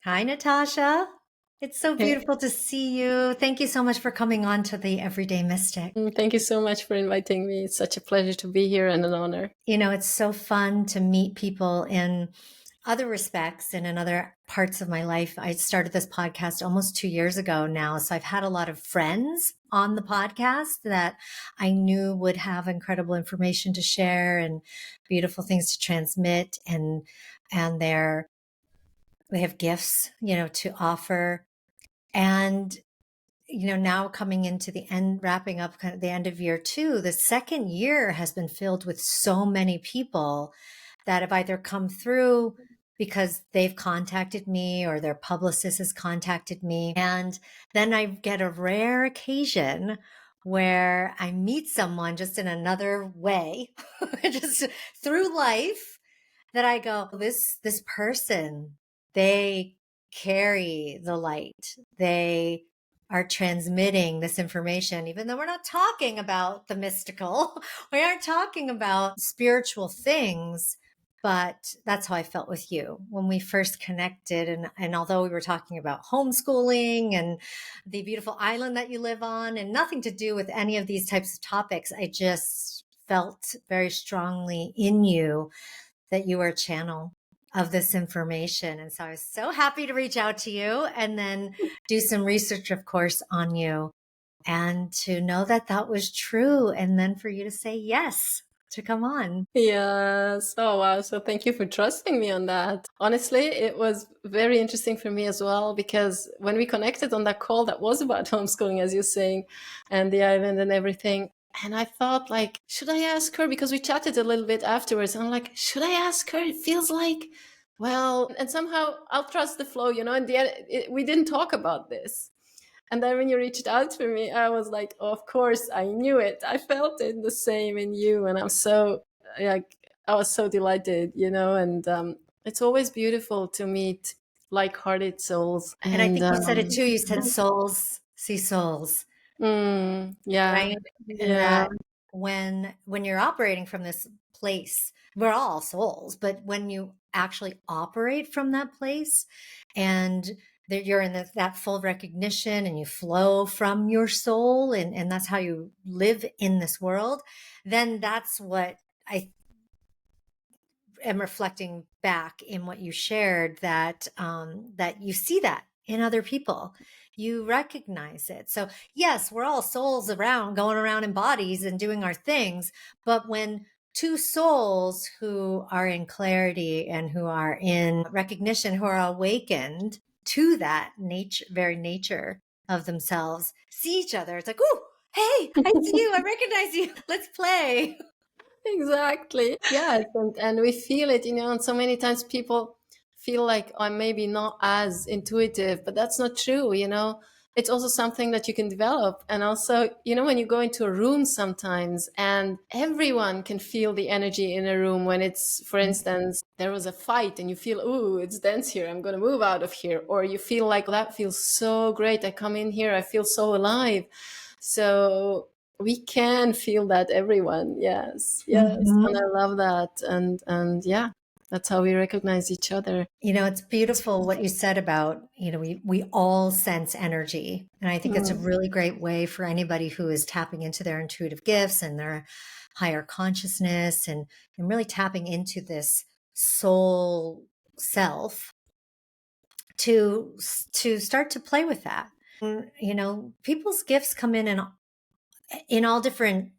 Hi, Natasha. It's so Hey, beautiful to see you. Thank you so much for coming on to the Everyday Mystic. thank you so much for inviting me. It's such a pleasure to be here and an honor. It's so fun to meet people in other respects and in other parts of my life. I started this podcast almost 2 years ago now. So I've had a lot of friends on the podcast that I knew would have incredible information to share and beautiful things to transmit and they have gifts, to offer. And now coming into the end, wrapping up kind of the end of year two, the second year has been filled with so many people that have either come through because they've contacted me or their publicist has contacted me. And then I get a rare occasion where I meet someone just in another way, just through life that I go, this person, they carry the light. They are transmitting this information, even though we're not talking about the mystical, we aren't talking about spiritual things. But that's how I felt with you when we first connected. And although we were talking about homeschooling and the beautiful island that you live on and nothing to do with any of these types of topics, I just felt very strongly in you that you were a channel of this information. And so I was so happy to reach out to you and then do some research, of course, on you and to know that that was true. And then for you to say yes to come on. Yes. Oh, wow. So thank you for trusting me on that. Honestly, it was very interesting for me as well, because when we connected on that call that was about homeschooling, as you're saying, and the island and everything. And I thought, like, should I ask her? Because we chatted a little bit afterwards. And I'm like, should I ask her? It feels like, well, and somehow I'll trust the flow, in the end, we didn't talk about this. And then when you reached out to me, I was like, oh, of course, I knew it. I felt it the same in you. And I'm so, like, I was so delighted, and it's always beautiful to meet like-hearted souls. And I And think you said it too. You said souls see souls, yeah, right? And yeah. that when you're operating from this place, we're all souls, but when you actually operate from that place and that you're in that full recognition and you flow from your soul and that's how you live in this world, then that's what I am reflecting back in what you shared that you see that in other people. You recognize it. So yes, we're all souls around, going around in bodies and doing our things. But when two souls who are in clarity and who are in recognition, who are awakened to that nature, very nature of themselves, see each other, it's like, oh, hey, I see you. I recognize you. Let's play. Exactly. Yes. And we feel it, and so many times people feel like I'm maybe not as intuitive, but that's not true. It's also something that you can develop. And also, when you go into a room sometimes and everyone can feel the energy in a room when it's, for instance, there was a fight and you feel, ooh, it's dense here. I'm going to move out of here. Or you feel like that feels so great. I come in here. I feel so alive. So we can feel that, everyone. Yes, and I Mhm. love that. And yeah, that's how we recognize each other. It's beautiful what you said about, we all sense energy. And I think it's a Mm. really great way for anybody who is tapping into their intuitive gifts and their higher consciousness and really tapping into this soul self to start to play with that. People's gifts come in all different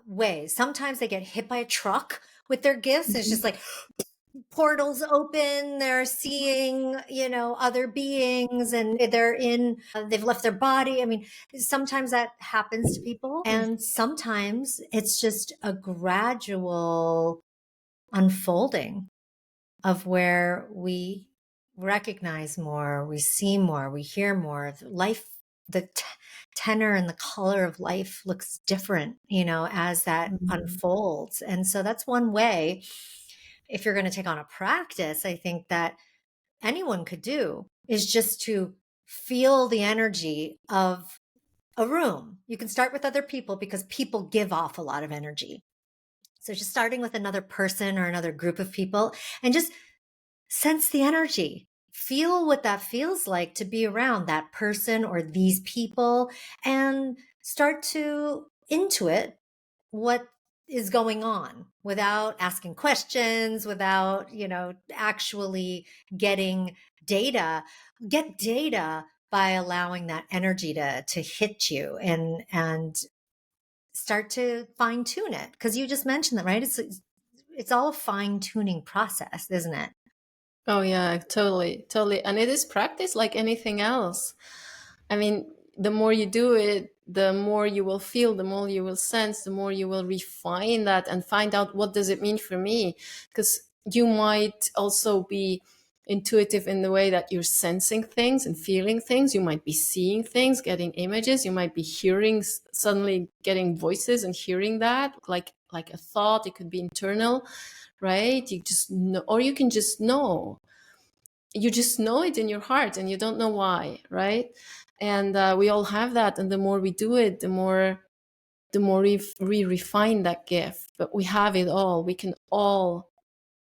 ways. Sometimes they get hit by a truck with their gifts. And it's just like portals open, they're seeing, other beings and they've left their body. I mean, sometimes that happens to people. And sometimes it's just a gradual unfolding of where we recognize more, we see more, we hear more. Life, the tenor and the color of life looks different, as that Mhm. unfolds. And so that's one way. If you're going to take on a practice, I think that anyone could do is just to feel the energy of a room. You can start with other people because people give off a lot of energy. So just starting with another person or another group of people and just sense the energy. feel what that feels like to be around that person or these people, and start to intuit what is going on without asking questions, without, actually getting data. Get data by allowing that energy to hit you, and start to fine tune it. Because you just mentioned that, right? It's all a fine tuning process, isn't it? Oh yeah, totally, totally. And it is practice like anything else. I mean, the more you do it, the more you will feel, the more you will sense, the more you will refine that and find out what does it mean for me. Because you might also be intuitive in the way that you're sensing things and feeling things. You might be seeing things, getting images. You might be hearing, suddenly getting voices and hearing that, like a thought. It could be internal, right? You just know, or you can just know. You just know it in your heart and you don't know why, right? And we all have that, and the more we do it, the more we refine that gift. But we have it all.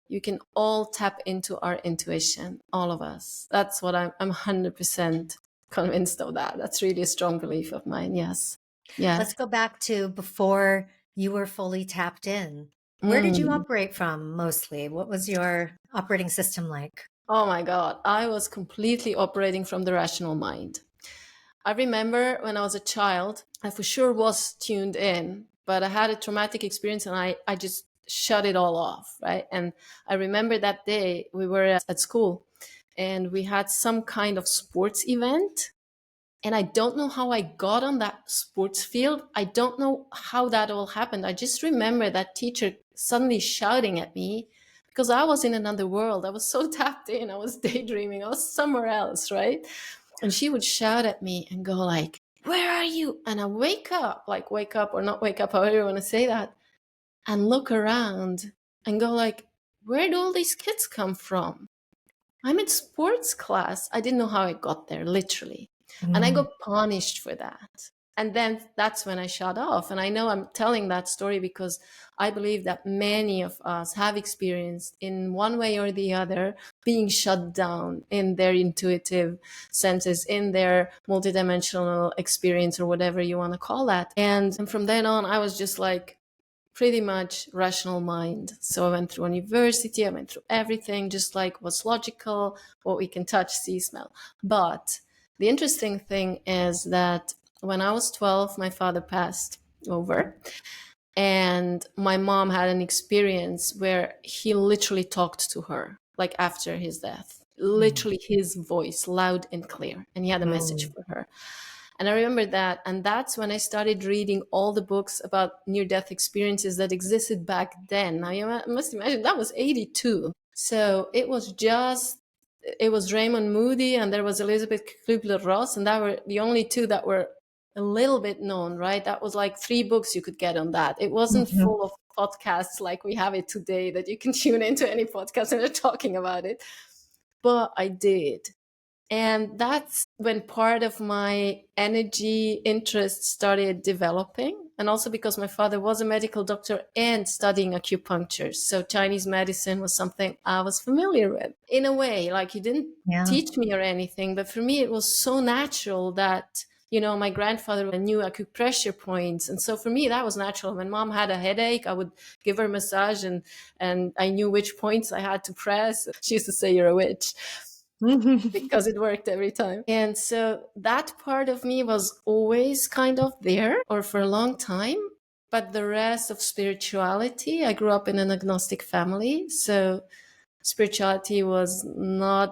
You can all tap into our intuition, all of us. That's what I'm 100% convinced of. That's really a strong belief of mine. Yes. Let's Yes. go back to before you were fully tapped in. Where did you Mm. operate from mostly? What was your operating system like? Oh my God. I was completely operating from the rational mind. I remember when I was a child, I for sure was tuned in, but I had a traumatic experience and I just shut it all off, right? And I remember that day we were at school and we had some kind of sports event. And I don't know how I got on that sports field. I don't know how that all happened. I just remember that teacher suddenly shouting at me because I was in another world. I was so tapped in. I was daydreaming. I was somewhere else, right? And she would shout at me and go like, "Where are you?" And I wake up or not wake up, however you want to say that, and look around and go like, "Where do all these kids come from? I'm in sports class." I didn't know how I got there, literally. And I Mm. got punished for that. And then that's when I shut off. And I know I'm telling that story because I believe that many of us have experienced, in one way or the other, being shut down in their intuitive senses, in their multidimensional experience, or whatever you want to call that. And from then on, I was just like, pretty much rational mind. So I went through university, I went through everything, just like what's logical, what we can touch, see, smell. But the interesting thing is that when I was 12, my father passed over. And my mom had an experience where he literally talked to her, like after his death, Mm. literally his voice, loud and clear. And he had a message Mm. for her. And I remember that. And that's when I started reading all the books about near death experiences that existed back then. Now, you must imagine that was 82. So it was Raymond Moody and there was Elizabeth Kubler-Ross. And that were the only two that were a little bit known, right? That was like 3 books you could get on that. It wasn't Mhm. full of podcasts like we have it today that you can tune into any podcast and they're talking about it. But I did. And that's when part of my energy interest started developing. And also because my father was a medical doctor and studying acupuncture. So Chinese medicine was something I was familiar with. In a way, like he didn't Yeah. teach me or anything, but for me, it was so natural that, my grandfather knew acupressure points. And so for me, that was natural. When mom had a headache, I would give her a massage and I knew which points I had to press. She used to say, "You're a witch," because it worked every time. And so that part of me was always kind of there, or for a long time. But the rest of spirituality, I grew up in an agnostic family. So spirituality was not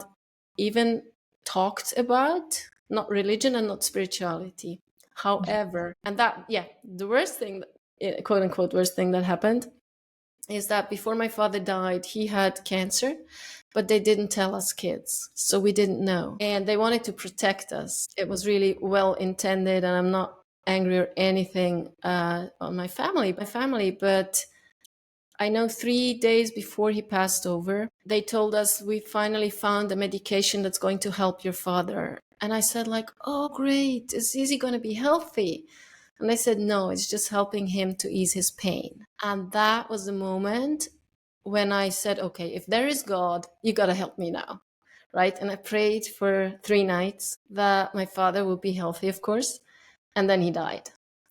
even talked about, not religion and not spirituality. However, and that, yeah, the worst thing, quote unquote, worst thing that happened is that before my father died, he had cancer, but they didn't tell us kids. So we didn't know. And they wanted to protect us. It was really well intended, and I'm not angry or anything on my family, but I know 3 days before he passed over, they told us, "We finally found a medication that's going to help your father." And I said, like, "Oh, great. Is he going to be healthy?" And they said, "No, it's just helping him to ease his pain." And that was the moment when I said, "Okay, if there is God, you got to help me now." right? And I prayed for 3 nights that my father would be healthy, of course. And then he died.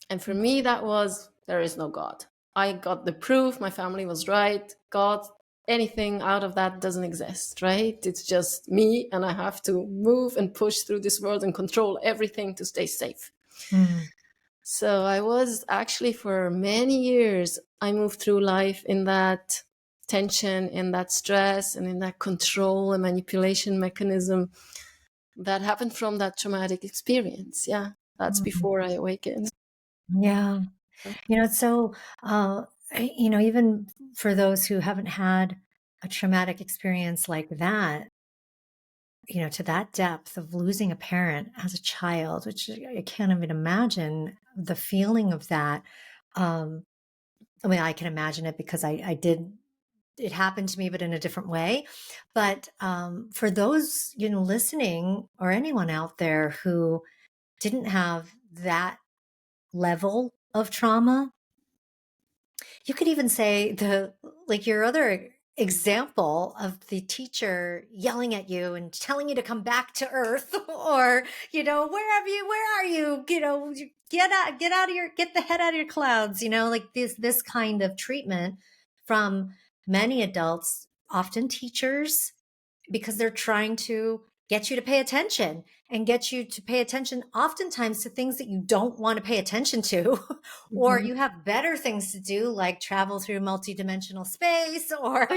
And for me, that was, there is no God. I got the proof. My family was right. God, anything out of that doesn't exist, right? It's just me, and I have to move and push through this world and control everything to stay safe. Mm. So I was actually, for many years, I moved through life in that tension, in that stress, and in that control and manipulation mechanism that happened from that traumatic experience. Yeah, that's Mm. before I awakened. Yeah. It's so, even for those who haven't had a traumatic experience like that, to that depth of losing a parent as a child, which I can't even imagine the feeling of that. Um, I mean, I can imagine it because I did, it happened to me, but in a different way. But for those, listening, or anyone out there who didn't have that level of trauma, you could even say like your other example of the teacher yelling at you and telling you to come back to earth, or, where are you? Get the head out of your clouds, like this kind of treatment from many adults, often teachers, because they're trying to get you to pay attention, and get you to pay attention oftentimes to things that you don't want to pay attention to, or Mhm. you have better things to do, like travel through multidimensional space, or,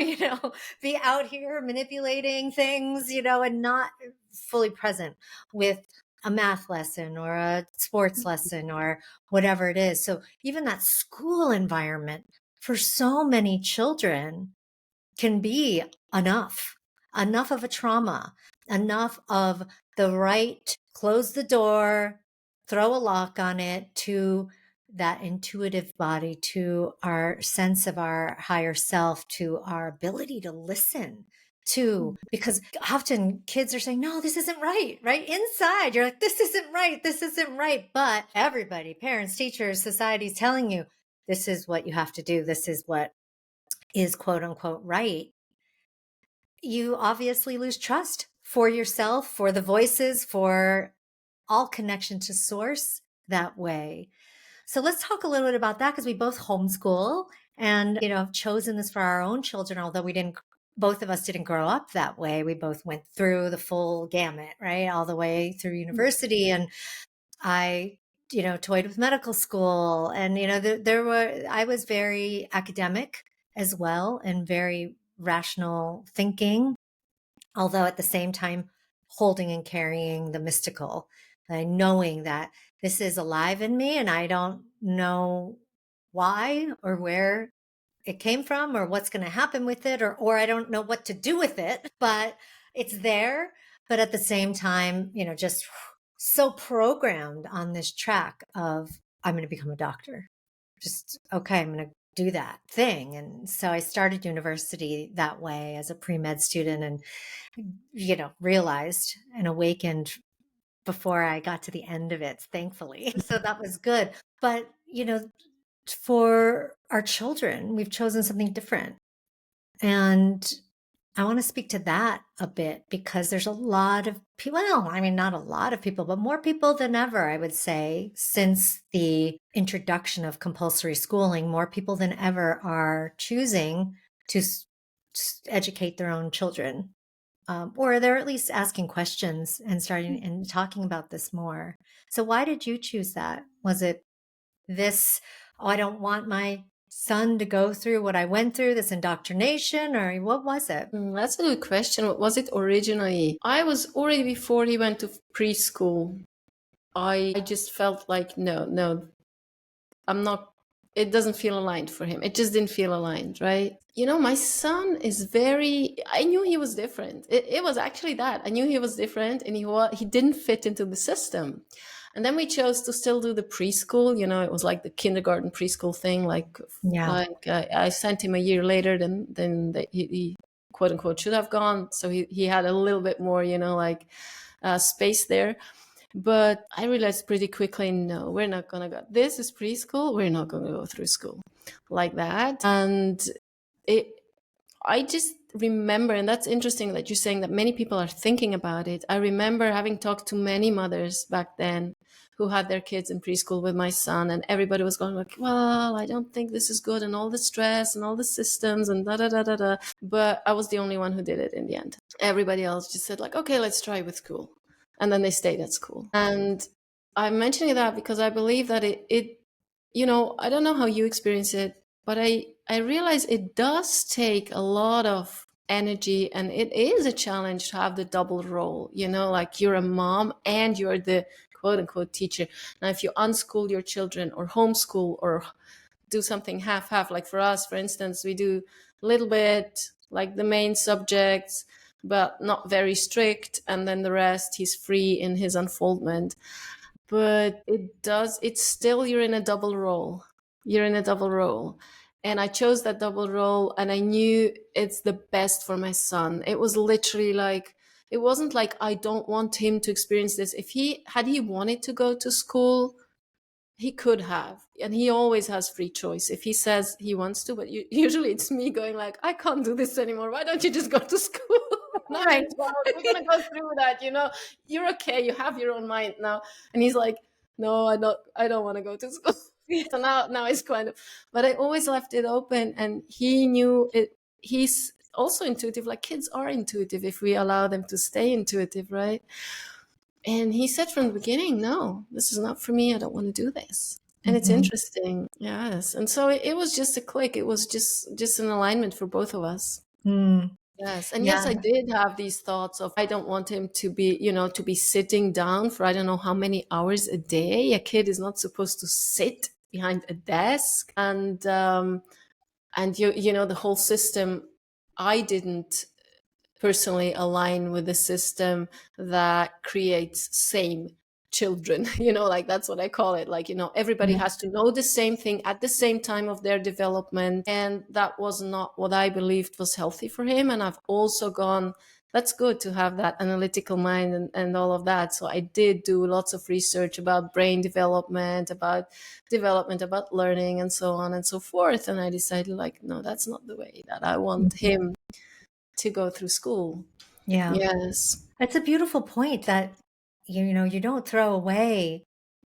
be out here manipulating things, and not fully present with a math lesson or a sports lesson or whatever it is. So even that school environment for so many children can be enough of a trauma, enough of the right, close the door, throw a lock on it, to that intuitive body, to our sense of our higher self, to our ability to listen to, because often kids are saying, no, this isn't right, right? Inside, you're like, this isn't right. This isn't right. But everybody, parents, teachers, society is telling you, this is what you have to do. This is what is quote unquote right. You obviously lose trust for yourself, for the voices, for all connection to source that way. So let's talk a little bit about that, because we both homeschool and, have chosen this for our own children, although both of us didn't grow up that way. We both went through the full gamut, right? All the way through university. And I, toyed with medical school, and, I was very academic as well, and very rational thinking, although at the same time holding and carrying the mystical, knowing that this is alive in me, and I don't know why or where it came from or what's going to happen with it, or I don't know what to do with it, but it's there. But at the same time, just so programmed on this track of, I'm going to become a doctor. Just, okay, I'm going to do that thing. And so I started university that way as a pre-med student, and, realized and awakened before I got to the end of it, thankfully. So that was good. But, for our children, we've chosen something different. And I want to speak to that a bit, because there's a lot of people, well, I mean, not a lot of people, but more people than ever, I would say, since the introduction of compulsory schooling, more people than ever are choosing to educate their own children. Or they're at least asking questions and starting and talking about this more. So why did you choose that? Was it this, oh, I don't want my son to go through what I went through, this indoctrination, or what was it? That's a good question. What was it originally? I was already, before he went to preschool, I just felt like, no, I'm not, it doesn't feel aligned for him. It just didn't feel aligned, right? My son is I knew he was different. It was actually that. I knew he was different, and he didn't fit into the system. And then we chose to still do the preschool. It was like the kindergarten preschool thing. Yeah. I sent him a year later than he quote unquote should have gone. So he had a little bit more, space there. But I realized pretty quickly, no, we're not going to go. This is preschool. We're not going to go through school like that. And I just remember, and that's interesting that you're saying that many people are thinking about it. I remember having talked to many mothers back then who had their kids in preschool with my son, and everybody was going like, well, I don't think this is good, and all the stress and all the systems and da da da da da. But I was the only one who did it in the end. Everybody else just said like, okay, let's try with school. And then they stayed at school. And I'm mentioning that because I believe that it I don't know how you experience it, but I realize it does take a lot of energy, and it is a challenge to have the double role, like you're a mom and you're the quote unquote teacher. Now, if you unschool your children or homeschool or do something half, like for us, for instance, we do a little bit like the main subjects, but not very strict. And then the rest, he's free in his unfoldment. But it's still, you're in a double role. You're in a double role. And I chose that double role, and I knew it's the best for my son. It was literally like, it wasn't like I don't want him to experience this. If he wanted to go to school, he could have, and he always has free choice if he says he wants to. But usually it's me going like, I can't do this anymore. Why don't you just go to school? Now you're Right. in trouble. We're gonna go through that. You're okay. You have your own mind now. And he's like, no, I don't. I don't want to go to school. So now it's kind of. But I always left it open, and he knew it. He's also intuitive. Like kids are intuitive if we allow them to stay intuitive, right? And he said from the beginning, no, this is not for me. I don't want to do this. And it's interesting. Yes. And so it was just a click. It was just an alignment for both of us. Mm. Yes. And yes, Yeah. I did have these thoughts of, I don't want him to be, to be sitting down for I don't know how many hours a day. A kid is not supposed to sit behind a desk. And the whole system, I didn't personally align with the system that creates same children. Like that's what I call it. Like, everybody has to know the same thing at the same time of their development. And that was not what I believed was healthy for him. And I've also gone, that's good to have that analytical mind and all of that. So I did do lots of research about brain development, about learning, and so on and so forth. And I decided like, no, that's not the way that I want him to go through school. Yeah. Yes. It's a beautiful point that, you don't throw away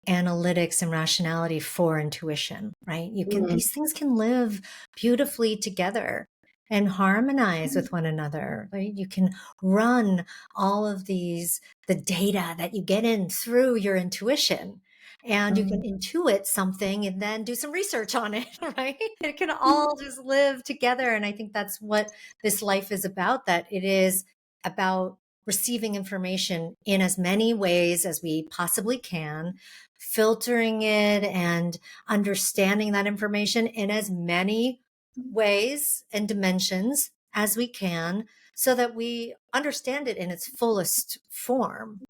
analytics and rationality for intuition, right? These things can live beautifully together and harmonize with one another, right? You can run all of the data that you get in through your intuition, and you can intuit something and then do some research on it, right? It can all just live together. And I think that's what this life is about, that it is about receiving information in as many ways as we possibly can, filtering it and understanding that information in as many ways and dimensions as we can, so that we understand it in its fullest form,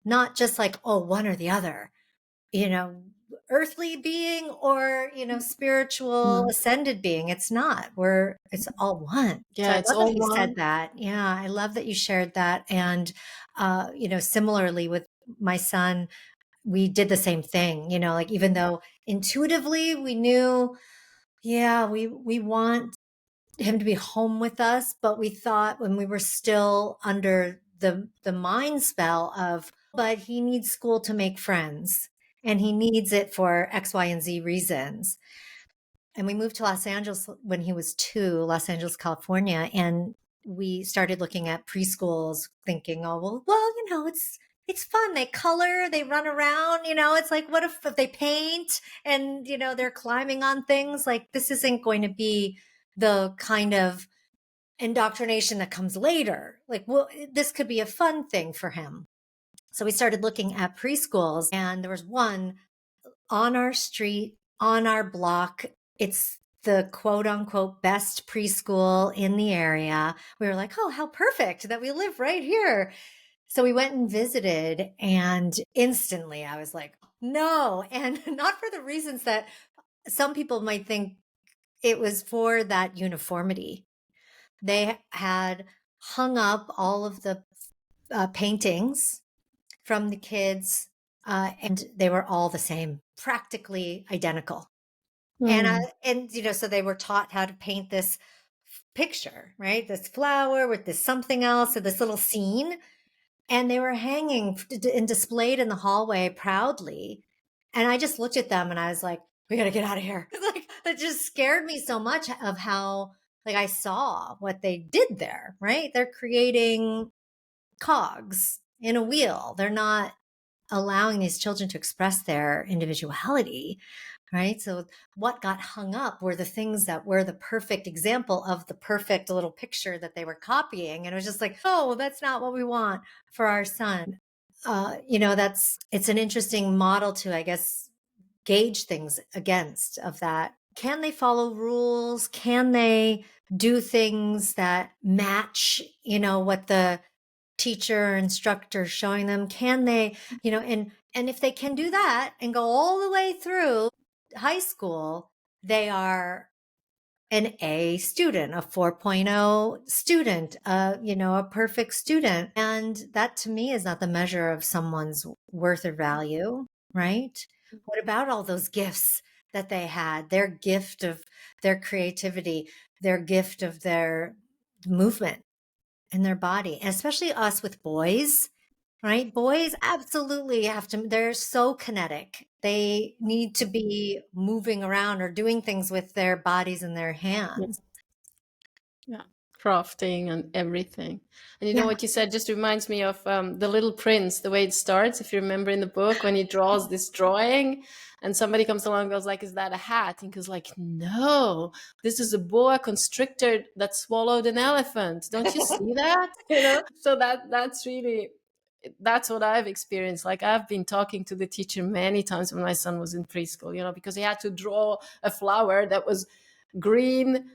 not just like, oh, one or the other, earthly being or, spiritual ascended being. It's not. It's all one. So Yeah, I it's love that all you said one. that. Yeah, I love that you shared that. And, similarly with my son, we did the same thing, like even though intuitively we knew, yeah, we want him to be home with us, but we thought when we were still under the mind spell of, but he needs school to make friends and he needs it for X, Y, and Z reasons. And we moved to Los Angeles when he was 2, Los Angeles, California, and we started looking at preschools thinking, oh, well, it's fun. They color, they run around, it's like, what if they paint and, they're climbing on things? Like, this isn't going to be the kind of indoctrination that comes later. Like, well, this could be a fun thing for him. So we started looking at preschools, and there was one on our street, on our block. It's the quote unquote best preschool in the area. We were like, oh, how perfect that we live right here. So we went and visited, and instantly I was like, no. And not for the reasons that some people might think. It was for that uniformity. They had hung up all of the paintings from the kids, and they were all the same, practically identical. And so they were taught how to paint this picture, right? This flower with this something else, or this little scene. And they were hanging and displayed in the hallway proudly. And I just looked at them and I was like, we got to get out of here. Like, that just scared me so much of how, like, I saw what they did there, right? They're creating cogs in a wheel. They're not allowing these children to express their individuality, right? So what got hung up were the things that were the perfect example of the perfect little picture that they were copying. And it was just like, oh, well, that's not what we want for our son. It's an interesting model to, I guess, gauge things against of that. Can they follow rules? Can they do things that match, what the teacher or instructor is showing them? Can they, and if they can do that and go all the way through high school, they are an A student, a 4.0 student, a perfect student. And that to me is not the measure of someone's worth or value, right? What about all those gifts that they had? Their gift of their creativity, their gift of their movement in their body, and especially us with boys, right? Boys absolutely have to, they're so kinetic. They need to be moving around or doing things with their bodies and their hands. Yeah, crafting and everything. And you know Yeah. what you said just reminds me of The Little Prince, the way it starts, if you remember in the book, when he draws this drawing and somebody comes along and goes like, is that a hat? And he goes like, no, this is a boa constrictor that swallowed an elephant. Don't you see that? So that's what I've experienced. Like, I've been talking to the teacher many times when my son was in preschool, because he had to draw a flower that was green,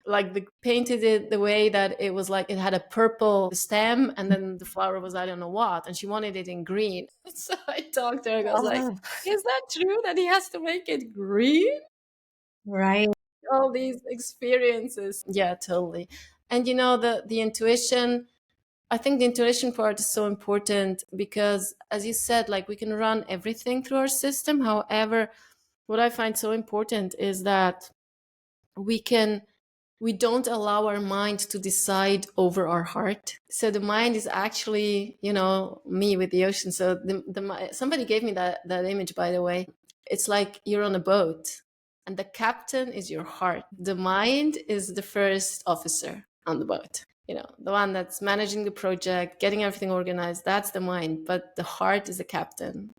like painted it the way that it was, like it had a purple stem, and then the flower was I don't know what, and she wanted it in green. So I talked to her, I was like, Oh, is that true that he has to make it green? right. All these experiences. Yeah, totally. And the intuition, I think the intuition part is so important because, as you said, like we can run everything through our system. However, what I find so important is that we don't allow our mind to decide over our heart. So the mind is actually, me with the ocean. So somebody gave me that image, by the way. It's like you're on a boat and the captain is your heart. The mind is the first officer on the boat. The one that's managing the project, getting everything organized, that's the mind. But the heart is the captain,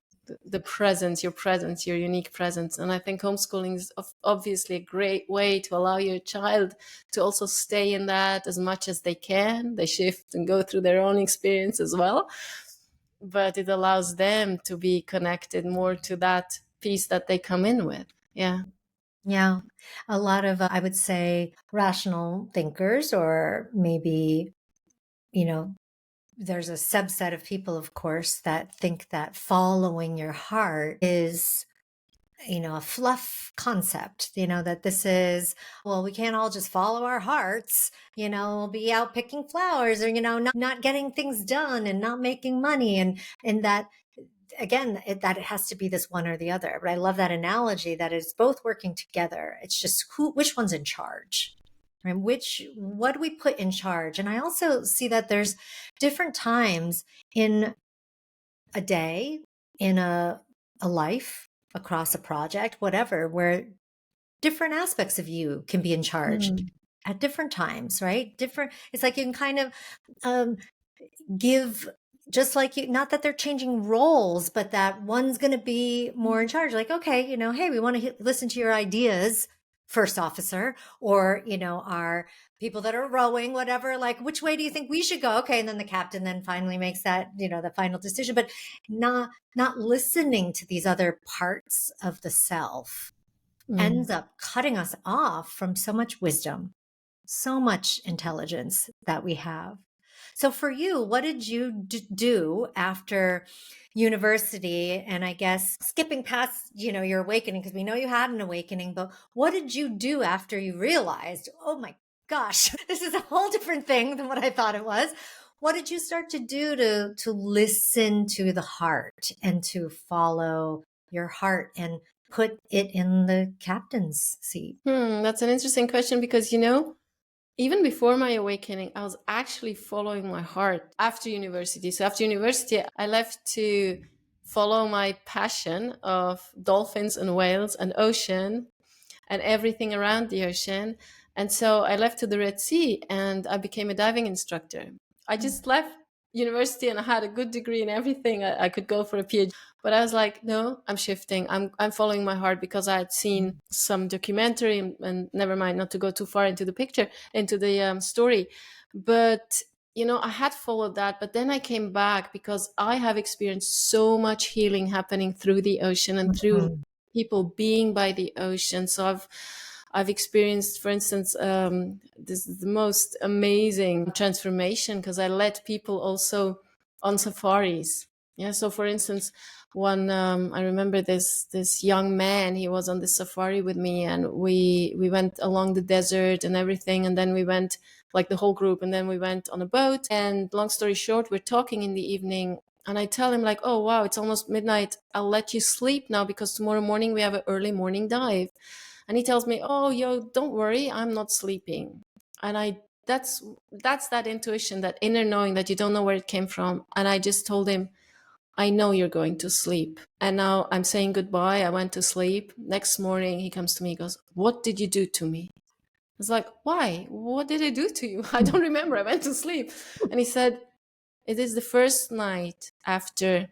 the presence, your unique presence. And I think homeschooling is obviously a great way to allow your child to also stay in that as much as they can. They shift and go through their own experience as well, but it allows them to be connected more to that piece that they come in with. Yeah. Yeah. A lot of, I would say, rational thinkers, or maybe, there's a subset of people, of course, that think that following your heart is, a fluff concept, that this is, well, we can't all just follow our hearts, be out picking flowers, or, not getting things done and not making money. And that, again, that it has to be this one or the other. But I love that analogy that it's both working together. It's just which one's in charge, right? What do we put in charge? And I also see that there's different times in a day, in a life, across a project, whatever, where different aspects of you can be in charge at different times, right? It's like you can kind of give, just like not that they're changing roles, but that one's going to be more in charge. Like, okay, hey, we want to listen to your ideas, first officer, or, our people that are rowing, whatever, like, which way do you think we should go? Okay. And then the captain then finally makes that, the final decision, but not listening to these other parts of the self ends up cutting us off from so much wisdom, so much intelligence that we have. So for you, what did you do after university? And I guess skipping past, your awakening, because we know you had an awakening, but what did you do after you realized, oh my gosh, this is a whole different thing than what I thought it was? What did you start to do to listen to the heart and to follow your heart and put it in the captain's seat? That's an interesting question because, even before my awakening, I was actually following my heart after university. So after university, I left to follow my passion of dolphins and whales and ocean and everything around the ocean. And so I left to the Red Sea and I became a diving instructor. I just left university and I had a good degree in everything. I could go for a PhD. But I was like, no, I'm shifting. I'm following my heart because I had seen some documentary and never mind, not to go too far into the picture, into the story. But I had followed that, but then I came back because I have experienced so much healing happening through the ocean and through Mhm. people being by the ocean. So I've experienced, for instance, this is the most amazing transformation because I led people also on safaris. Yeah. So, for instance, one I remember this young man. He was on the safari with me, and we went along the desert and everything, and then we went like the whole group, and then we went on a boat. And long story short, we're talking in the evening, and I tell him like, oh, wow, it's almost midnight. I'll let you sleep now because tomorrow morning we have an early morning dive. And he tells me, oh, yo, don't worry, I'm not sleeping. And that's that intuition, that inner knowing that you don't know where it came from. And I just told him, I know you're going to sleep. And now I'm saying goodbye. I went to sleep. Next morning, he comes to me, he goes, what did you do to me? I was like, why? What did I do to you? I don't remember. I went to sleep. And he said, it is the first night after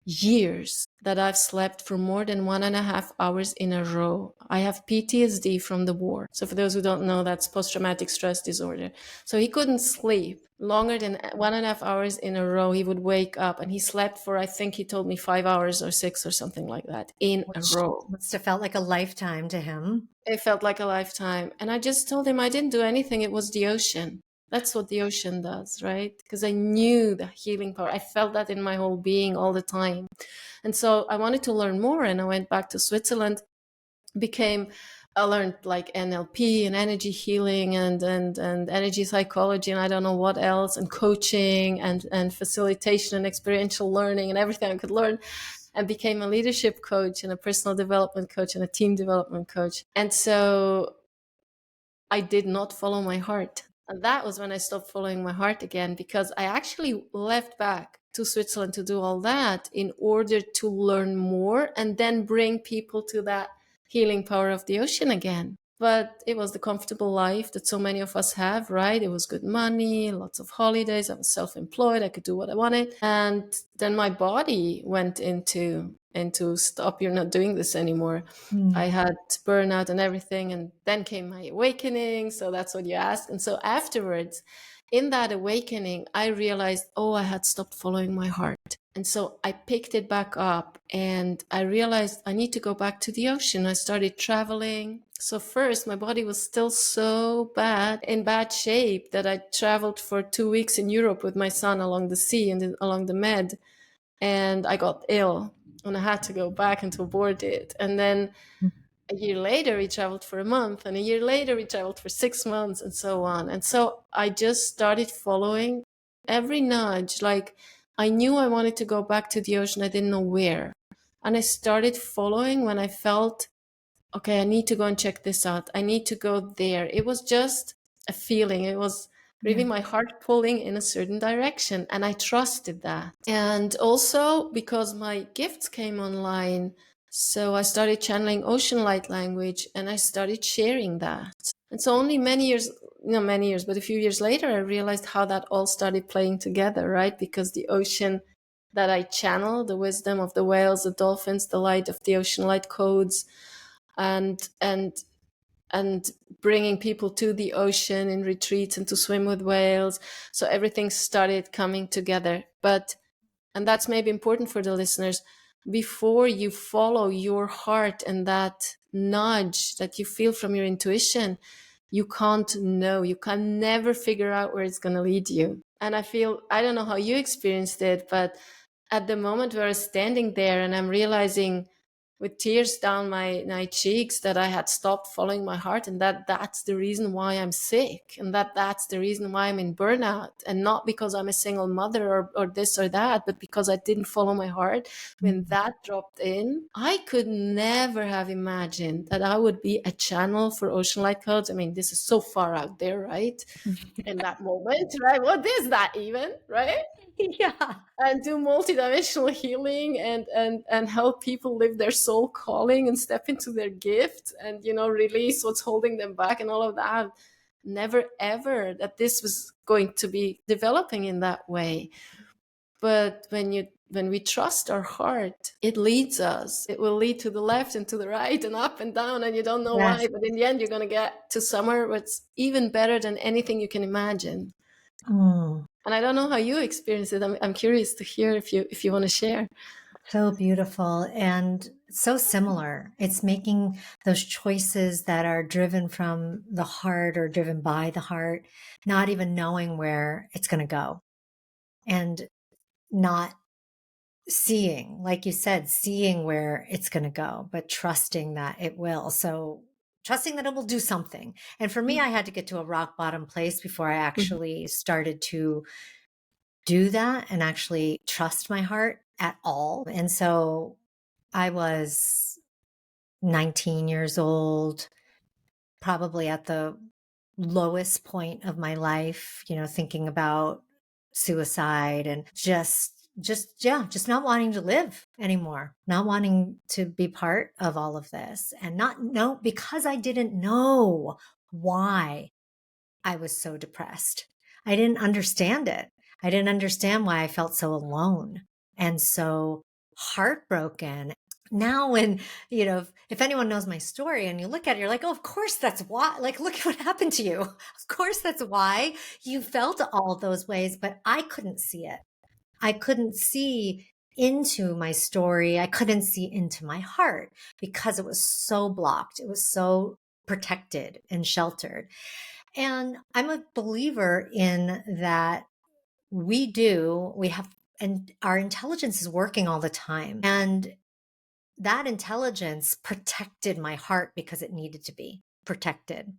years that I've slept for more than 1.5 hours in a row. I have PTSD from the war. So for those who don't know, that's post-traumatic stress disorder. So he couldn't sleep longer than 1.5 hours in a row. He would wake up, and he slept for, I think he told me 5 hours or 6 or something like that in a Which row. must have felt like a lifetime to him. It felt like a lifetime. And I just told him I didn't do anything. It was the ocean. That's what the ocean does, right? Because I knew the healing power. I felt that in my whole being all the time. And so I wanted to learn more, and I went back to Switzerland, I learned like NLP and energy healing and energy psychology and I don't know what else, and coaching and facilitation and experiential learning and everything I could learn, and became a leadership coach and a personal development coach and a team development coach. And so I did not follow my heart. And that was when I stopped following my heart again, because I actually left back to Switzerland to do all that in order to learn more and then bring people to that healing power of the ocean again. But it was the comfortable life that so many of us have, right? It was good money, lots of holidays. I was self-employed. I could do what I wanted. And then my body went into stop, you're not doing this anymore. I had burnout and everything. And then came my awakening. So that's what you asked. And so afterwards, in that awakening, I realized, oh, I had stopped following my heart. And so I picked it back up and I realized I need to go back to the ocean. I started traveling. So first, my body was still so in bad shape, that I traveled for 2 weeks in Europe with my son along the sea and along the Med. And I got ill and I had to go back and to abort it. And then a year later, we traveled for a month. And a year later, we traveled for 6 months and so on. And so I just started following every nudge. Like I knew I wanted to go back to the ocean. I didn't know where. And I started following when I felt, okay, I need to go and check this out. I need to go there. It was just a feeling. It was really my heart pulling in a certain direction. And I trusted that. And also because my gifts came online. So I started channeling ocean light language and I started sharing that. And so only but a few years later, I realized how that all started playing together, right? Because the ocean that I channel, the wisdom of the whales, the dolphins, the light of the ocean light codes, and bringing people to the ocean in retreats and to swim with whales. So everything started coming together. And that's maybe important for the listeners, before you follow your heart and that nudge that you feel from your intuition, you can't know, you can never figure out where it's going to lead you. And I don't know how you experienced it, but at the moment where I was standing there and I'm realizing, with tears down my cheeks that I had stopped following my heart, and that's the reason why I'm sick, and that's the reason why I'm in burnout, and not because I'm a single mother or this or that, but because I didn't follow my heart. When that dropped in, I could never have imagined that I would be a channel for ocean light codes. I mean, this is so far out there, right? In that moment, right? What is that even, right? Yeah. And do multidimensional healing and help people live their soul calling and step into their gift and, you know, release what's holding them back and all of that. Never ever that this was going to be developing in that way. But when we trust our heart, it leads us. It will lead to the left and to the right and up and down, and you don't know Yes. why, but in the end you're going to get to somewhere that's even better than anything you can imagine. Mm. And I don't know how you experience it. I'm curious to hear if you want to share. So beautiful and so similar. It's making those choices that are driven from the heart or driven by the heart, not even knowing where it's going to go and not seeing, like you said, seeing where it's going to go, but trusting that it will. So trusting that it will do something. And for me, I had to get to a rock bottom place before I actually started to do that and actually trust my heart at all. And so I was 19 years old, probably at the lowest point of my life, you know, thinking about suicide and just not wanting to live anymore, not wanting to be part of all of this and not know because I didn't know why I was so depressed. I didn't understand it. I didn't understand why I felt so alone and so heartbroken. Now, when, you know, if anyone knows my story and you look at it, you're like, oh, of course that's why. Like, look at what happened to you. Of course that's why you felt all those ways, but I couldn't see it. I couldn't see into my story. I couldn't see into my heart because it was so blocked. It was so protected and sheltered. And I'm a believer in that we have, and our intelligence is working all the time. And that intelligence protected my heart because it needed to be protected.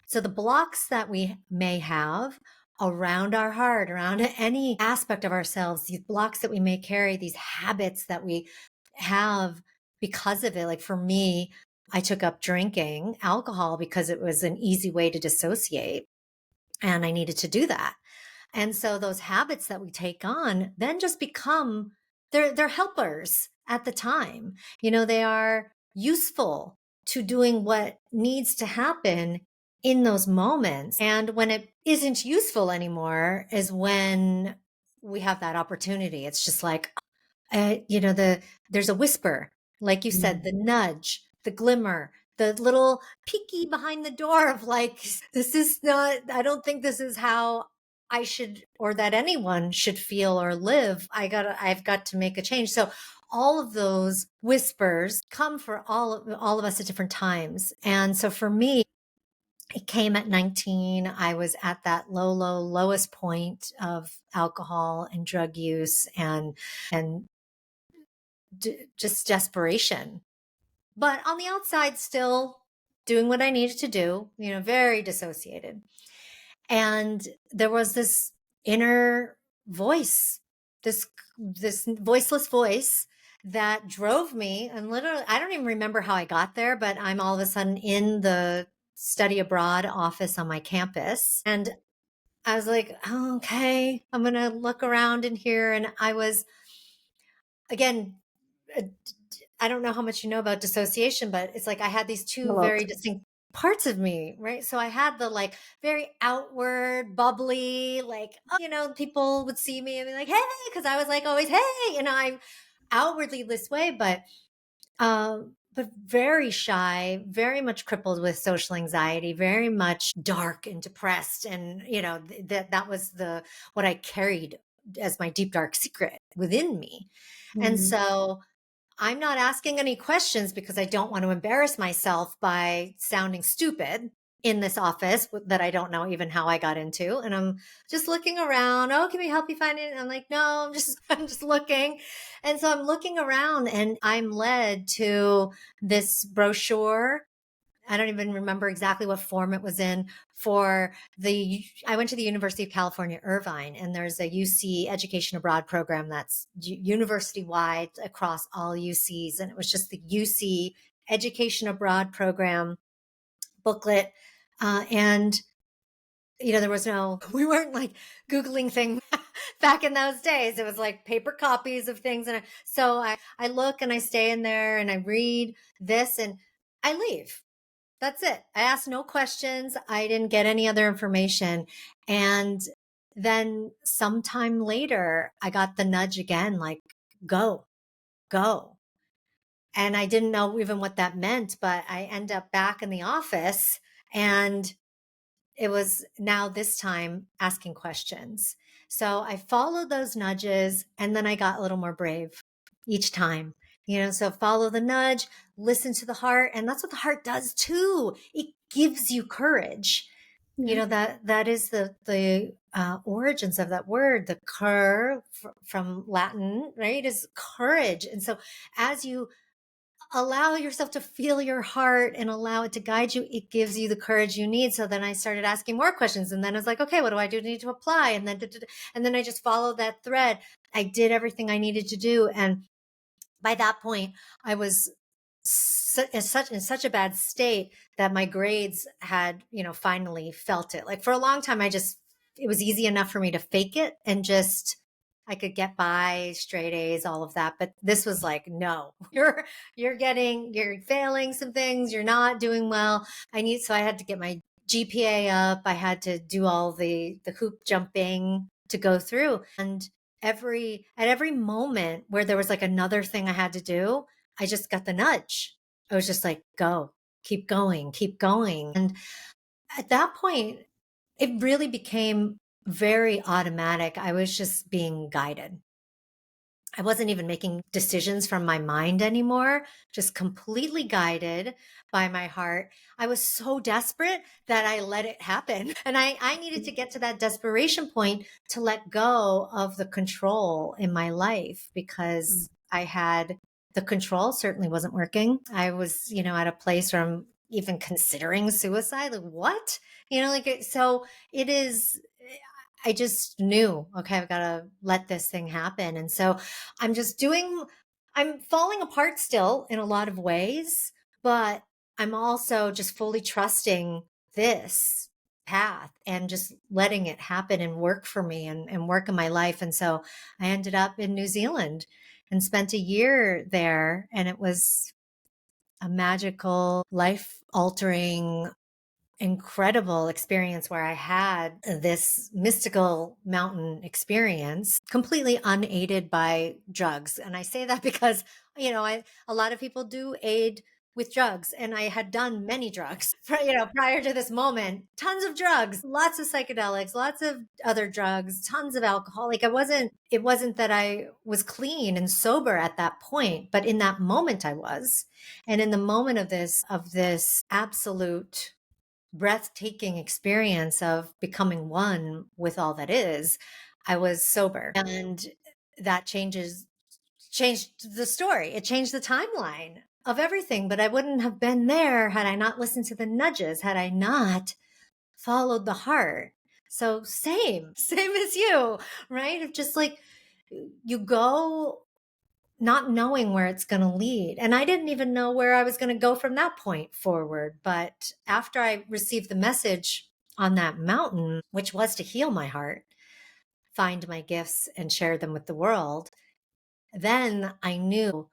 So the blocks that we may have around our heart, around any aspect of ourselves, these blocks that we may carry, these habits that we have because of it. Like for me, I took up drinking alcohol because it was an easy way to dissociate. And I needed to do that. And so those habits that we take on then just become they're helpers at the time. You know, they are useful to doing what needs to happen in those moments. And when it isn't useful anymore is when we have that opportunity. It's just like you know, there's a whisper, like you said, the nudge, the glimmer, the little peeky behind the door of like, this is not, I don't think this is how I should, or that anyone should feel or live. I've got to make a change. So all of those whispers come for all of us at different times. And so for me, it came at 19. I was at that lowest point of alcohol and drug use and just desperation. But on the outside, still doing what I needed to do, you know, very dissociated. And there was this inner voice, this voiceless voice that drove me. And literally, I don't even remember how I got there, but I'm all of a sudden in the study abroad office on my campus. And I was like, oh, okay, I'm going to look around in here. And I was, again, I don't know how much you know about dissociation, but it's like I had these A two lot. very distinct parts of me, right? So I had the like very outward, bubbly, like, oh, you know, people would see me and be like, hey, because I was like always, hey, you know, I'm outwardly this way, but very shy, very much crippled with social anxiety, very much dark and depressed. And, you know, that was what I carried as my deep, dark secret within me. And so I'm not asking any questions because I don't want to embarrass myself by sounding stupid. in this office that I don't know even how I got into. And I'm just looking around. Oh, can we help you find it? And I'm like, no, I'm just looking. And so I'm looking around and I'm led to this brochure. I don't even remember exactly what form it was in I went to the University of California, Irvine, and there's a UC education abroad program that's university wide across all UCs. And it was just the UC education abroad program booklet. And there was we weren't like Googling things back in those days. It was like paper copies of things. And so I look and I stay in there and I read this and I leave. That's it. I asked no questions. I didn't get any other information. And then sometime later, I got the nudge again, like, go, go. And I didn't know even what that meant, but I end up back in the office and it was now this time asking questions. So I followed those nudges and then I got a little more brave each time. So follow the nudge, listen to the heart, and that's what the heart does too. It gives you courage. Yeah. That is the origins of that word. The cur from Latin, right, is courage. And so as you allow yourself to feel your heart and allow it to guide you, it gives you the courage you need. So then I started asking more questions, and then I was like, okay, what do I do to need to apply? And then I just followed that thread. I did everything I needed to do. And by that point, I was in such a bad state that my grades had, finally felt it. Like for a long time, it was easy enough for me to fake it and just, I could get by straight A's, all of that. But this was like, no, you're failing some things. You're not doing well. So I had to get my GPA up. I had to do all the hoop jumping to go through. And at every moment where there was like another thing I had to do, I just got the nudge. I was just like, go, keep going, keep going. And at that point, it really became very automatic. I was just being guided. I wasn't even making decisions from my mind anymore, just completely guided by my heart. I was so desperate that I let it happen. And I needed to get to that desperation point to let go of the control in my life because I had the control certainly wasn't working. I was, at a place where I'm even considering suicide. Like, what? So it is. I just knew, okay, I've got to let this thing happen. And so I'm falling apart still in a lot of ways, but I'm also just fully trusting this path and just letting it happen and work for me and work in my life. And so I ended up in New Zealand and spent a year there. And it was a magical, life altering, incredible experience where I had this mystical mountain experience completely unaided by drugs. And I say that because, a lot of people do aid with drugs, and I had done many drugs, prior to this moment, tons of drugs, lots of psychedelics, lots of other drugs, tons of alcohol. Like it wasn't that I was clean and sober at that point, but in that moment I was. And in the moment of this absolute breathtaking experience of becoming one with all that is, I was sober. And that changed the story. It changed the timeline of everything. But I wouldn't have been there had I not listened to the nudges, had I not followed the heart. So same as you, right? Of just like you go not knowing where it's going to lead. And I didn't even know where I was going to go from that point forward. But after I received the message on that mountain, which was to heal my heart, find my gifts and share them with the world, then I knew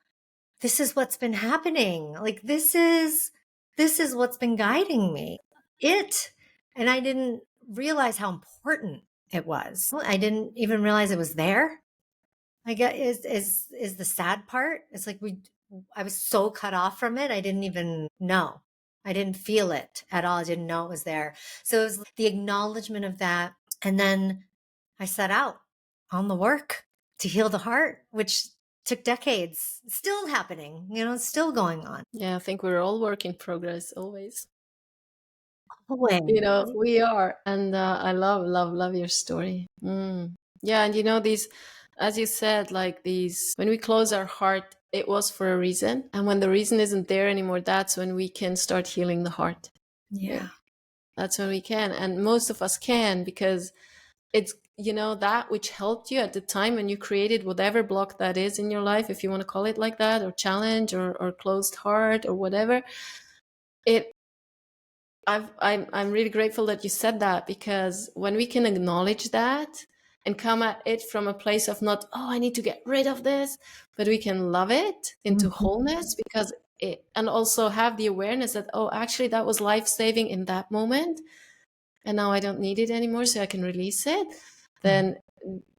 this is what's been happening. Like this is what's been guiding me. And I didn't realize how important it was. I didn't even realize it was there. I get is the sad part. It's like I was so cut off from it. I didn't even know. I didn't feel it at all. I didn't know it was there. So it was the acknowledgement of that. And then I set out on the work to heal the heart, which took decades. Still happening, it's still going on. Yeah, I think we're all work in progress always. Always. We are. And I love your story. Yeah. And these, as you said, like these, when we close our heart, it was for a reason. And when the reason isn't there anymore, that's when we can start healing the heart. Yeah. That's when we can. And most of us can, because it's, that which helped you at the time when you created whatever block that is in your life, if you want to call it like that, or challenge, or closed heart, or whatever. It I'm really grateful that you said that, because when we can acknowledge that and come at it from a place of not, oh, I need to get rid of this, but we can love it into Mhm. wholeness, because and also have the awareness that, oh, actually that was life-saving in that moment, and now I don't need it anymore, so I can release it. Then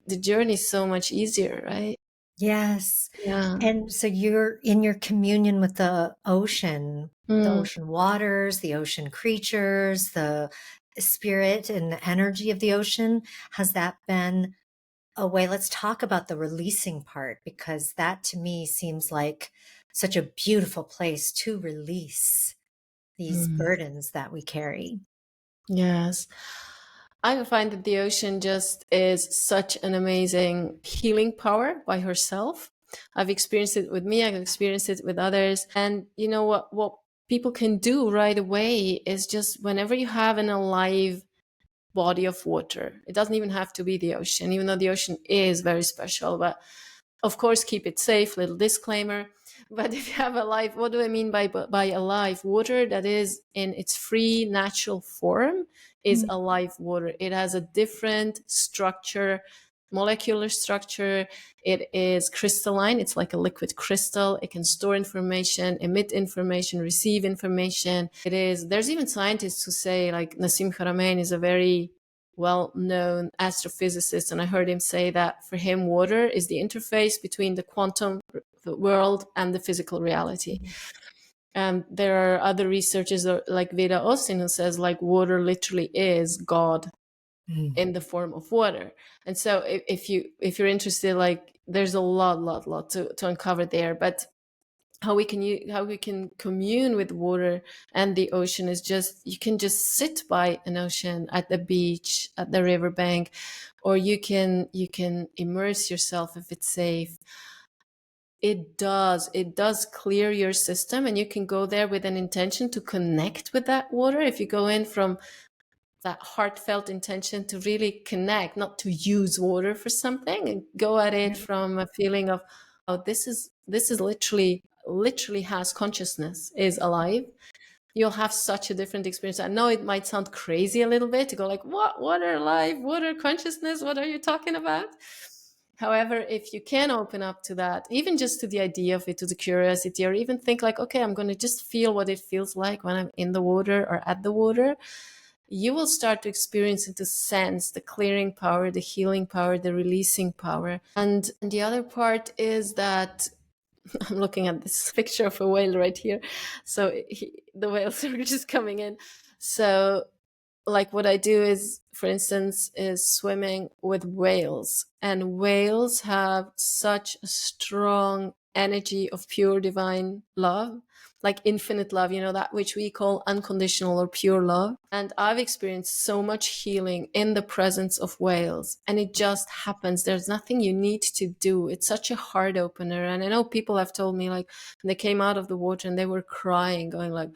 the journey is so much easier, right? Yes. Yeah. And so you're in your communion with the Mm. ocean waters, the ocean creatures, the spirit and the energy of the ocean. Has that been a way? Let's talk about the releasing part, because that to me seems like such a beautiful place to release these Mm. burdens that we carry. Yes. I find that the ocean just is such an amazing healing power by herself. I've experienced it with me, I've experienced it with others. And you know what people can do right away is, just whenever you have an alive body of water, it doesn't even have to be the ocean, even though the ocean is very special, but of course keep it safe, little disclaimer. But if you have a life, what do I mean by alive? Water that is in its free natural form is Mm. alive water. It has a different structure, molecular structure. It is crystalline. It's like a liquid crystal. It can store information, emit information, receive information. There's even scientists who say, like Nassim Haramein is a very well-known astrophysicist, and I heard him say that for him, water is the interface between the quantum world and the physical reality. And there are other researchers like Veda Austin, who says, like, water literally is God Mm. in the form of water. And so if you're interested, like, there's a lot to uncover there. But how we can commune with water and the ocean is just, you can just sit by an ocean, at the beach, at the riverbank, or you can immerse yourself if it's safe. It does clear your system, and you can go there with an intention to connect with that water. If you go in from that heartfelt intention to really connect, not to use water for something, and go at it Yeah. from a feeling of, oh, this is literally has consciousness, is alive. You'll have such a different experience. I know it might sound crazy a little bit to go like, what water alive, water consciousness, what are you talking about? However, if you can open up to that, even just to the idea of it, to the curiosity, or even think like, okay, I'm going to just feel what it feels like when I'm in the water or at the water, you will start to experience and to sense the clearing power, the healing power, the releasing power. And the other part is that I'm looking at this picture of a whale right here. So the whales are just coming in. So, like, what I do is, for instance, is swimming with whales. And whales have such a strong energy of pure divine love, like infinite love, that which we call unconditional or pure love. And I've experienced so much healing in the presence of whales, and it just happens. There's nothing you need to do. It's such a heart opener. And I know people have told me, like, when they came out of the water and they were crying, going like,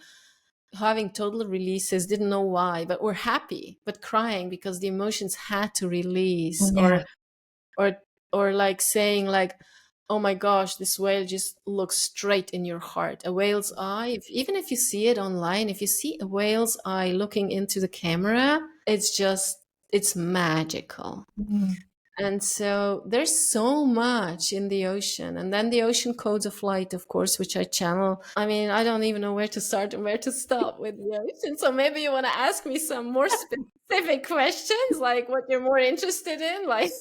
having total releases, didn't know why, but were happy, but crying because the emotions had to release. Yeah. Or or like saying like, oh my gosh, this whale just looks straight in your heart. A whale's eye, even if you see it online, if you see a whale's eye looking into the camera, it's magical. Mm. And so there's so much in the ocean. And then the ocean codes of light, of course, which I channel. I mean, I don't even know where to start and where to stop with the ocean. So maybe you want to ask me some more specific questions, like what you're more interested in, like,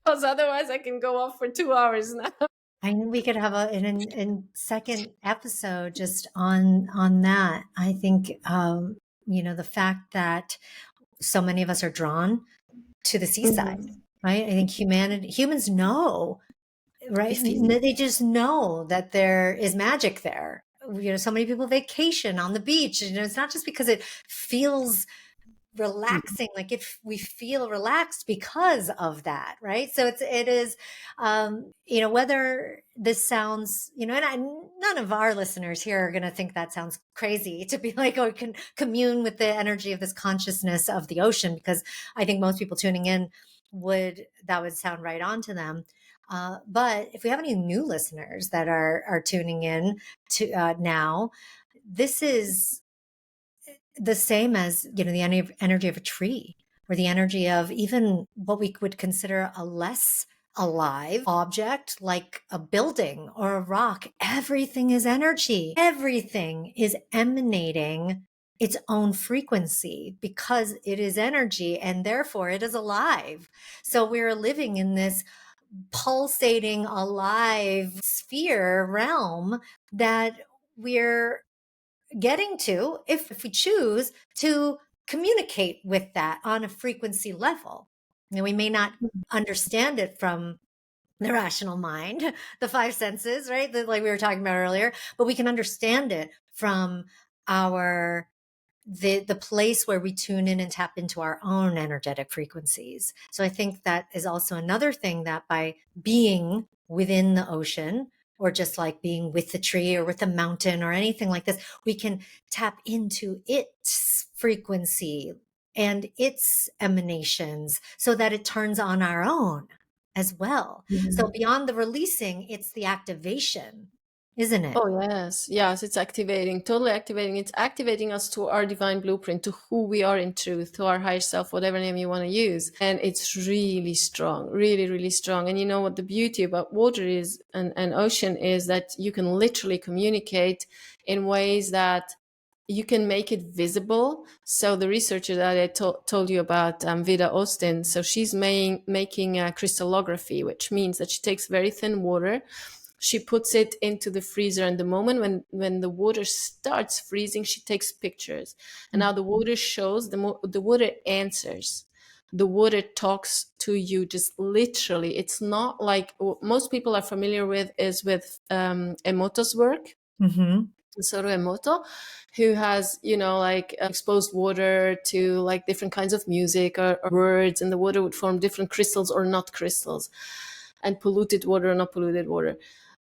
because otherwise I can go off for 2 hours now. I think we could have a second episode just on that. I think the fact that so many of us are drawn to the seaside, Mhm. right? I think humans know, right? They just know that there is magic there. So many people vacation on the beach. It's not just because it feels relaxing, like if we feel relaxed because of that, right? So it is, whether this sounds, none of our listeners here are going to think that sounds crazy to be like, oh, we can commune with the energy of this consciousness of the ocean, because I think most people tuning in that would sound right on to them. But if we have any new listeners that are tuning in to now, this is the same as, the energy of a tree, or the energy of even what we would consider a less alive object, like a building or a rock. Everything is energy. Everything is emanating its own frequency because it is energy, and therefore it is alive. So we're living in this pulsating, alive sphere realm that we're getting to, if we choose to communicate with that on a frequency level. We may not understand it from the rational mind, the five senses, right? Like we were talking about earlier, but we can understand it from our the place where we tune in and tap into our own energetic frequencies. So I think that is also another thing, that by being within the ocean, or just like being with the tree or with the mountain or anything like this, we can tap into its frequency and its emanations so that it turns on our own as well. So beyond the releasing, it's the activation, isn't it? Oh, yes. Yes, it's activating, totally activating. It's activating us to our divine blueprint, to who we are in truth, to our higher self, whatever name you want to use. And it's really strong, really, really strong. And you know what the beauty about water is, and ocean, is that you can literally communicate in ways that you can make it visible. So the researcher that I told you about, Vida Austin, so she's making crystallography, which means that she takes very thin water, she puts it into the freezer, and the moment when the water starts freezing, she takes pictures. And now the water shows, the water answers. The water talks to you, just literally. It's not like most people are familiar with Emoto's work. Mm-hmm. Soru Emoto, who has, like exposed water to like different kinds of music or words, and the water would form different crystals or not crystals, and polluted water or not polluted water.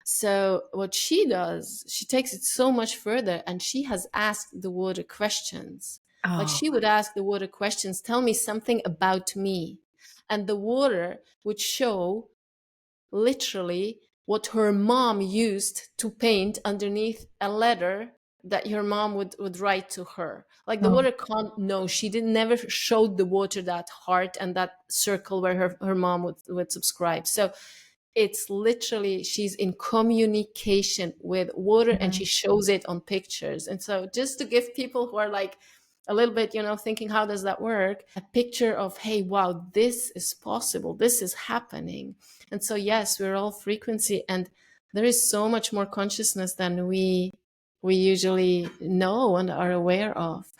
So what she does, she takes it so much further, and she has asked the water questions. Like Oh. she would ask the water questions, tell me something about me. And the water would show literally what her mom used to paint underneath a letter that her mom would write to her. Like the Oh. water can't know. She didn't never showed the water that heart and that circle where her mom would subscribe. So it's literally, she's in communication with water, and she shows it on pictures. And so just to give people who are like a little bit, thinking, how does that work? A picture of, hey, wow, this is possible. This is happening. And so, yes, we're all frequency, and there is so much more consciousness than we usually know and are aware of.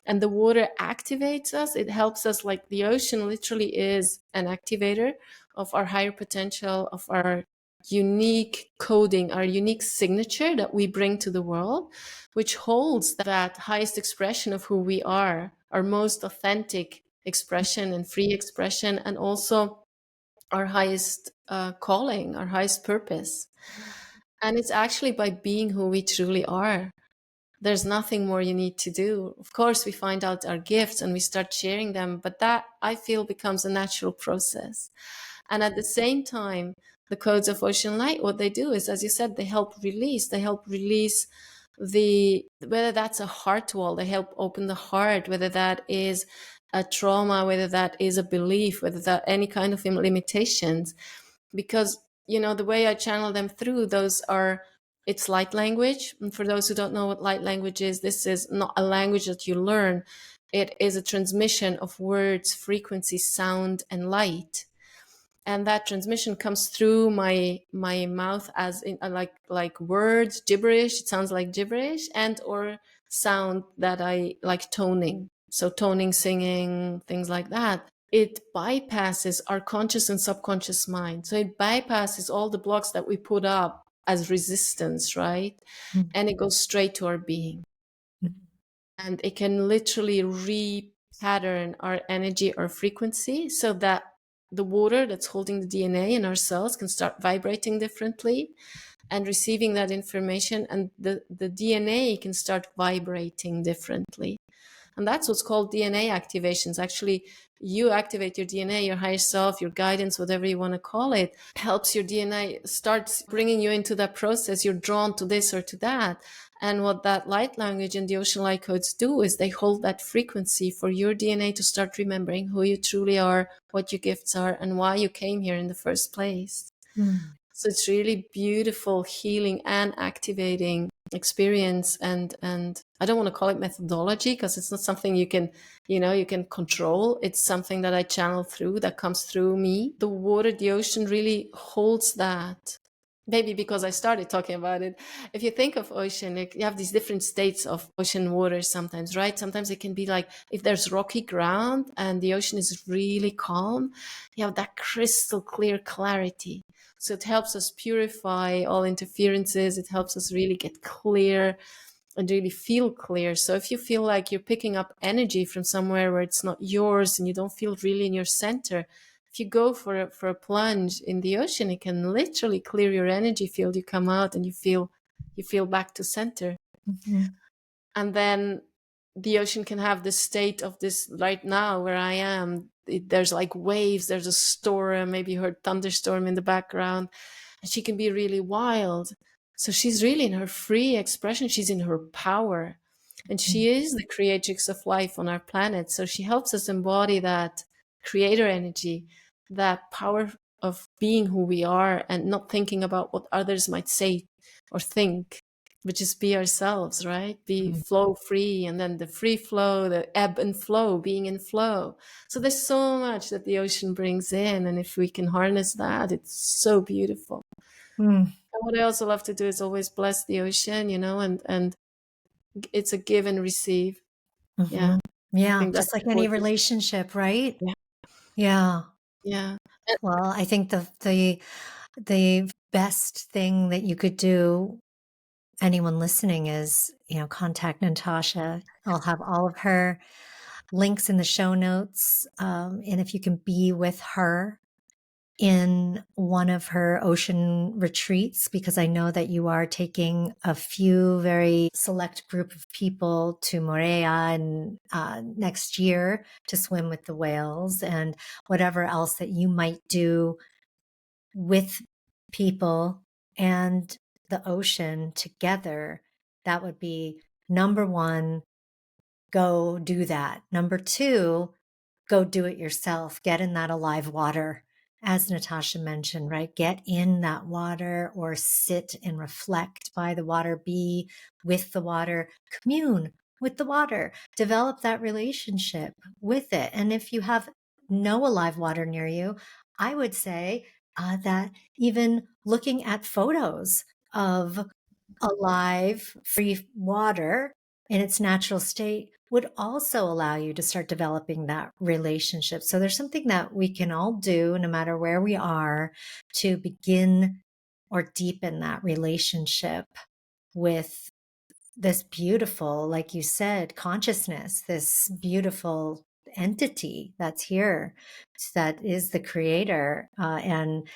And the water activates us. It helps us, like the ocean literally is an activator of our higher potential, of our unique coding, our unique signature that we bring to the world, which holds that highest expression of who we are, our most authentic expression and free expression, and also our highest calling, our highest purpose. And it's actually by being who we truly are. There's nothing more you need to do. Of course, we find out our gifts and we start sharing them, but that, I feel, becomes a natural process. And at the same time, the codes of ocean light, what they do is, as you said, they help release whether that's a heart wall, they help open the heart, whether that is a trauma, whether that is a belief, whether that any kind of limitations. Because, the way I channel them through, it's light language. And for those who don't know what light language is, this is not a language that you learn. It is a transmission of words, frequency, sound, and light. And that transmission comes through my mouth as in like words, gibberish. It sounds like gibberish, and or sound that I like, toning. So toning, singing, things like that. It bypasses our conscious and subconscious mind. So it bypasses all the blocks that we put up as resistance, right? And it goes straight to our being. And it can literally pattern our energy or frequency so that the water that's holding the DNA in our cells can start vibrating differently and receiving that information, and the DNA can start vibrating differently. And that's what's called DNA activations. Actually, you activate your DNA, your higher self, your guidance, whatever you want to call it, helps your DNA, starts bringing you into that process. You're drawn to this or to that. And what that light language and the ocean light codes do is they hold that frequency for your DNA to start remembering who you truly are, what your gifts are, and why you came here in the first place. Mm. So it's really beautiful, healing and activating experience. And I don't want to call it methodology because it's not something you can, you can control. It's something that I channel through, that comes through me. The water, the ocean really holds that. Maybe because I started talking about it. If you think of ocean, you have these different states of ocean water sometimes, right? Sometimes it can be like if there's rocky ground and the ocean is really calm, you have that crystal clear clarity. So it helps us purify all interferences. It helps us really get clear and really feel clear. So if you feel like you're picking up energy from somewhere where it's not yours and you don't feel really in your center, if you go for a plunge in the ocean, it can literally clear your energy field. You come out and you feel back to center. Mm-hmm. And then the ocean can have the state of this right now where I am. There's like waves, there's a storm, maybe you heard thunderstorm in the background, and she can be really wild. So she's really in her free expression. She's in her power, and she is the creatrix of life on our planet. So she helps us embody that creator energy, that power of being who we are and not thinking about what others might say or think, but just be ourselves, right? Be flow free, and then the free flow, the ebb and flow, being in flow. So there's so much that the ocean brings in, and if we can harness that, it's so beautiful. Mm. And what I also love to do is always bless the ocean, and it's a give and receive. Mm-hmm. Yeah, I Yeah, think that's just like any important. relationship, right? Yeah, Yeah. yeah, Well, I think the best thing that you could do, anyone listening, is, contact Natasha. I'll have all of her links in the show notes. And if you can be with her in one of her ocean retreats, because I know that you are taking a few very select group of people to Morea and next year to swim with the whales, and whatever else that you might do with people and the ocean together, that would be number one. Go do that. Number two, go do it yourself. Get in that alive water. As Natasha mentioned, right? Get in that water or sit and reflect by the water, be with the water, commune with the water, develop that relationship with it. And if you have no alive water near you, I would say that even looking at photos of alive, free water in its natural state would also allow you to start developing that relationship. So there's something that we can all do, no matter where we are, to begin or deepen that relationship with this beautiful, like you said, consciousness, this beautiful entity that's here, that is the creator, and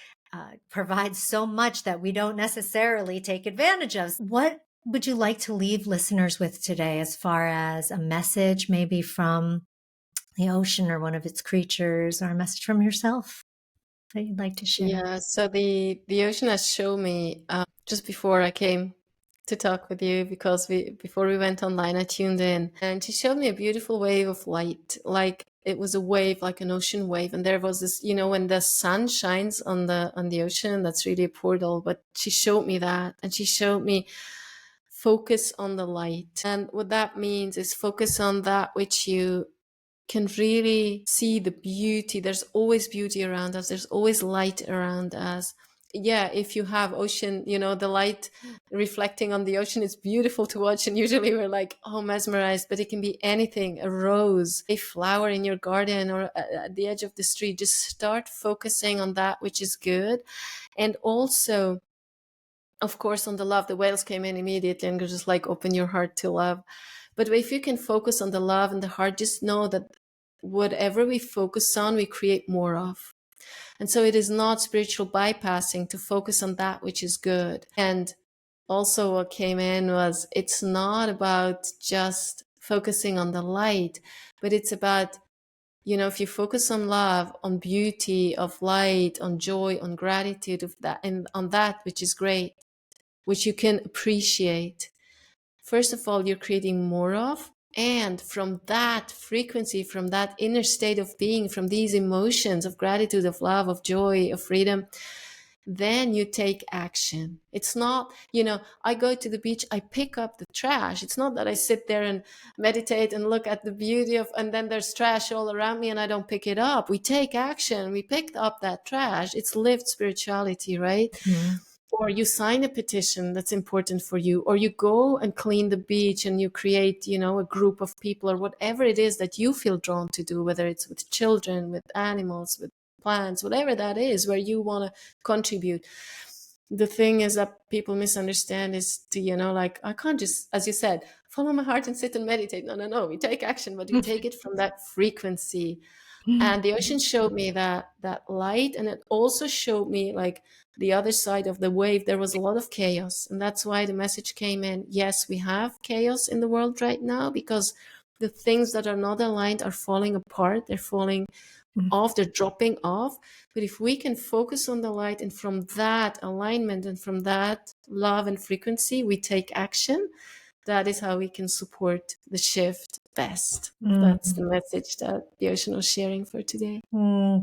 provides so much that we don't necessarily take advantage of. What would you like to leave listeners with today, as far as a message, maybe from the ocean or one of its creatures, or a message from yourself that you'd like to share? yeah. So the ocean has shown me just before I came to talk with you, because before we went online, I tuned in, and she showed me a beautiful wave of light, like it was a wave, like an ocean wave. And there was this, when the sun shines on the ocean, that's really a portal. But she showed me that, and she showed me focus on the light. And what that means is focus on that which you can really see the beauty. There's always beauty around us. There's always light around us. Yeah, if you have ocean, the light reflecting on the ocean is beautiful to watch. And usually we're like, oh, mesmerized, but it can be anything, a rose, a flower in your garden, or at the edge of the street. Just start focusing on that which is good. And also, of course, on the love. The whales came in immediately and just like, open your heart to love. But if you can focus on the love and the heart, just know that whatever we focus on, we create more of. And so it is not spiritual bypassing to focus on that which is good. And also what came in was, it's not about just focusing on the light, but it's about, if you focus on love, on beauty of light, on joy, on gratitude of that, and on that which is great, which you can appreciate, first of all, you're creating more of. And from that frequency, from that inner state of being, from these emotions of gratitude, of love, of joy, of freedom, then you take action. It's not, I go to the beach, I pick up the trash. It's not that I sit there and meditate and look at the beauty of, and then there's trash all around me and I don't pick it up. We take action. We picked up that trash. It's lived spirituality, right? Mm-hmm. Or you sign a petition that's important for you, or you go and clean the beach and you create, a group of people, or whatever it is that you feel drawn to do, whether it's with children, with animals, with plants, whatever that is, where you want to contribute. The thing is that people misunderstand is to, I can't just, as you said, follow my heart and sit and meditate. No. We take action, but we take it from that frequency. And the ocean showed me that light, and it also showed me like the other side of the wave. There was a lot of chaos, and that's why the message came in. Yes, we have chaos in the world right now, because the things that are not aligned are falling apart. They're falling off, they're dropping off. But if we can focus on the light, and from that alignment and from that love and frequency, we take action, that is how we can support the shift best. That's the message that the ocean was sharing for today.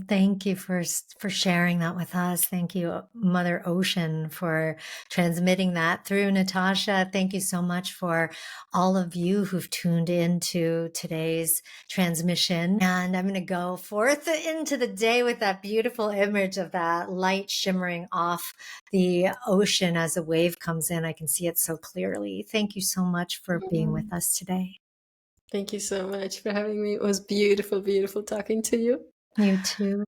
Thank you for sharing that with us. Thank you, Mother Ocean, for transmitting that through Natasha. Thank you so much for all of you who've tuned into today's transmission. And I'm going to go forth into the day with that beautiful image of that light shimmering off the ocean as a wave comes in. I can see it so clearly. Thank you so much for being with us today. Thank you so much for having me. It was beautiful, beautiful talking to you. You too.